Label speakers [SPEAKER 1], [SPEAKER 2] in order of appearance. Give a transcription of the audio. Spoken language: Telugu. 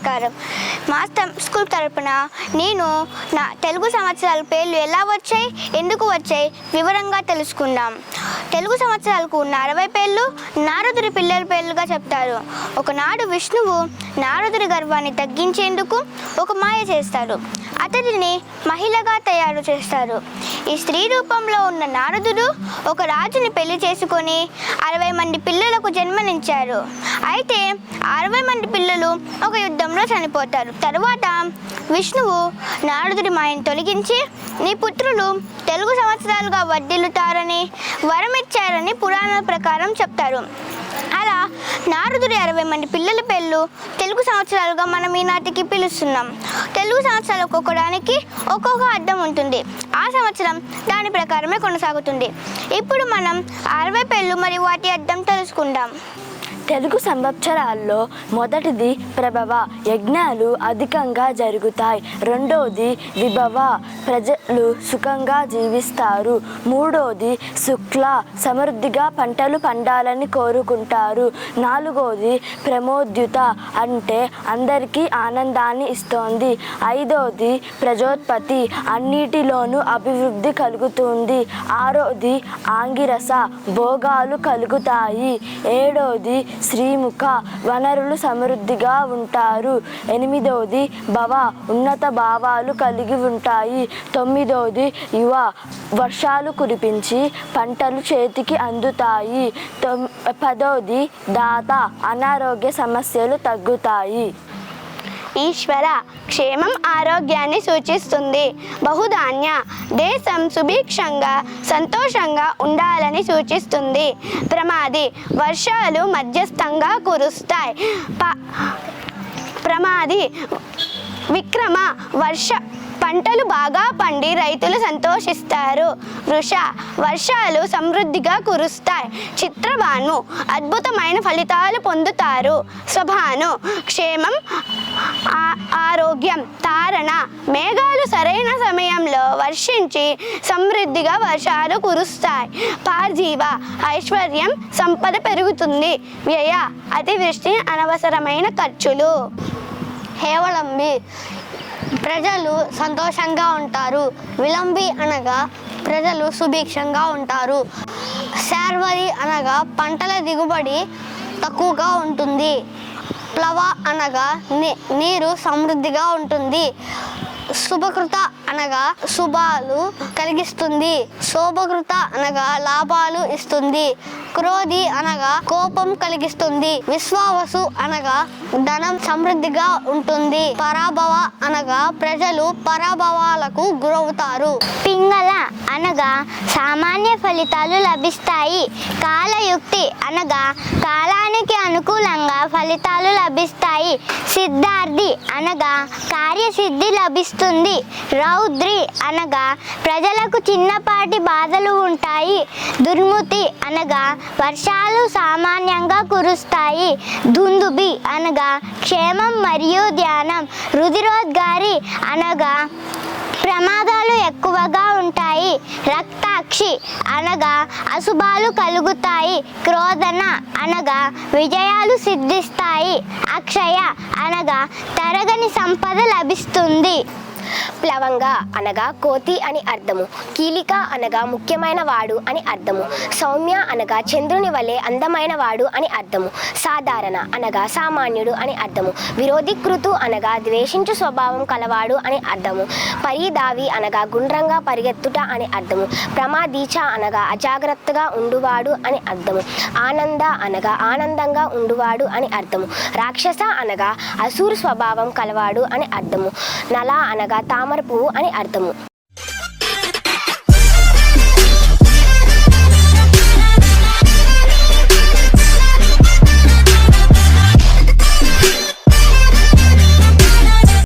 [SPEAKER 1] నమస్కారం. మా స్కూల్ తరపున నేను నా తెలుగు సంవత్సరాల పేర్లు ఎలా వచ్చాయి, ఎందుకు వచ్చాయి వివరంగా తెలుసుకుందాం. తెలుగు సంవత్సరాలకు ఉన్న 60 పేర్లు నారదుడి పిల్లల పేర్లుగా చెప్తారు. ఒకనాడు విష్ణువు నారదుడి గర్వాన్ని తగ్గించేందుకు ఒక మాయ చేస్తారు. అతడిని మహిళగా తయారు చేస్తారు. ఈ స్త్రీ రూపంలో ఉన్న నారదుడు ఒక రాజుని పెళ్లి చేసుకొని 60 మంది పిల్లలకు జన్మనిచ్చారు. అయితే 60 మంది పిల్లలు ఒక యుద్ధంలో చనిపోతారు. తరువాత విష్ణువు నారదుడి మాయను తొలగించి నీ పుత్రులు తెలుగు సంవత్సరాలుగా వర్ధిల్లుతారని వరమిచ్చారని పురాణాల ప్రకారం చెప్తారు. అలా నారదుడి 60 మంది పిల్లల పేర్లు తెలుగు సంవత్సరాలుగా మనం ఈనాటికి పిలుస్తున్నాం. తెలుగు సంవత్సరాలు ఒక్కొక్కడానికి ఒక్కొక్క అర్థం ఉంటుంది. ఆ సంవత్సరం దాని ప్రకారమే కొనసాగుతుంది. ఇప్పుడు మనం 60 పేర్లు మరియు వాటి అర్థం తెలుసుకుందాం.
[SPEAKER 2] తెలుగు సంవత్సరాల్లో మొదటిది ప్రభవ, యజ్ఞాలు అధికంగా జరుగుతాయి. రెండోది విభవ, ప్రజలు సుఖంగా జీవిస్తారు. మూడోది శుక్ల, సమృద్ధిగా పంటలు పండాలని కోరుకుంటారు. నాలుగోది ప్రమోద్యుత, అంటే అందరికీ ఆనందాన్ని ఇస్తోంది. ఐదోది ప్రజోత్పత్తి, అన్నిటిలోనూ అభివృద్ధి కలుగుతుంది. ఆరోది ఆంగిరస, భోగాలు కలుగుతాయి. ఏడోది శ్రీముఖ, వనరులు సమృద్ధిగా ఉంటారు. ఎనిమిదోది భవ, ఉన్నత భావాలు కలిగి ఉంటాయి. తొమ్మిదోది యువ, వర్షాలు కురిపించి పంటలు చేతికి అందుతాయి. పదోది దాత, అనారోగ్య సమస్యలు తగ్గుతాయి.
[SPEAKER 1] ఈశ్వర, క్షేమం ఆరోగ్యాన్ని సూచిస్తుంది. బహుధాన్య, దేశం సుభిక్షంగా సంతోషంగా ఉండాలని సూచిస్తుంది. ప్రమాది, వర్షాలు మధ్యస్థంగా కురుస్తాయి. ప్రమాది విక్రమ, పంటలు బాగా పండి రైతులు సంతోషిస్తారు. వృష, వర్షాలు సమృద్ధిగా కురుస్తాయి. చిత్రభాను, అద్భుతమైన ఫలితాలు పొందుతారు. స్వభాను, క్షేమం ఆరోగ్యం. తారణ, మేఘాలు సరైన సమయంలో వర్షించి సమృద్ధిగా వర్షాలు కురుస్తాయి. పార్జీవ, ఐశ్వర్యం సంపద పెరుగుతుంది. వ్యయ, అతివృష్టి అనవసరమైన ఖర్చులు.
[SPEAKER 3] హేవళంబి, ప్రజలు సంతోషంగా ఉంటారు. విలంబి అనగా ప్రజలు సుభిక్షంగా ఉంటారు. శార్వరి అనగా పంటల దిగుబడి తక్కువగా ఉంటుంది. ప్లవ అనగా నీరు సమృద్ధిగా ఉంటుంది. శుభకృత అనగా శుభాలు కలిగిస్తుంది. శోభకృత అనగా లాభాలు ఇస్తుంది. క్రోధి అనగా కోపం కలిగిస్తుంది. విశ్వావసు అనగా ధనం సమృద్ధిగా ఉంటుంది. పరాభవ అనగా ప్రజలు పరాభవాలకు గురవుతారు.
[SPEAKER 1] పింగళ అనగా సామాన్య ఫలితాలు లభిస్తాయి. కాలయుక్తి అనగా కాలానికి అనుకూలంగా ఫలితాలు లభిస్తాయి. సిద్ధార్థి అనగా కార్యసిద్ధి లభిస్తుంది. రౌద్రి అనగా ప్రజలకు చిన్నపాటి బాధలు ఉంటాయి. దుర్ముతి అనగా వర్షాలు సామాన్యంగా కురుస్తాయి. దుందుబి అనగా క్షేమం మరియు ధ్యానం. రుధిరోద్గారి అనగా ప్రమాదాలు ఎక్కువగా ఉంటాయి. రక్తాక్షి అనగా అశుభాలు కలుగుతాయి. క్రోధన అనగా విజయాలు సిద్ధిస్తాయి. అక్షయ అనగా తరగని సంపద లభిస్తుంది.
[SPEAKER 4] ప్లవంగ అనగా కోతి అని అర్థము. కీలిక అనగా ముఖ్యమైన వాడు అని అర్థము. సౌమ్య అనగా చంద్రుని వలె అందమైన వాడు అని అర్థము. సాధారణ అనగా సామాన్యుడు అని అర్థము. విరోధికృతు అనగా ద్వేషించు స్వభావం కలవాడు అని అర్థము. పరిదావి అనగా గుండ్రంగా పరిగెత్తుట అని అర్థము. ప్రమాదీచ అనగా అజాగ్రత్తగా ఉండువాడు అని అర్థము. ఆనంద అనగా ఆనందంగా ఉండువాడు అని అర్థము. రాక్షస అనగా అసూరు స్వభావం కలవాడు అని అర్థము. నల అనగా తామర పువ్వు అని అర్థము.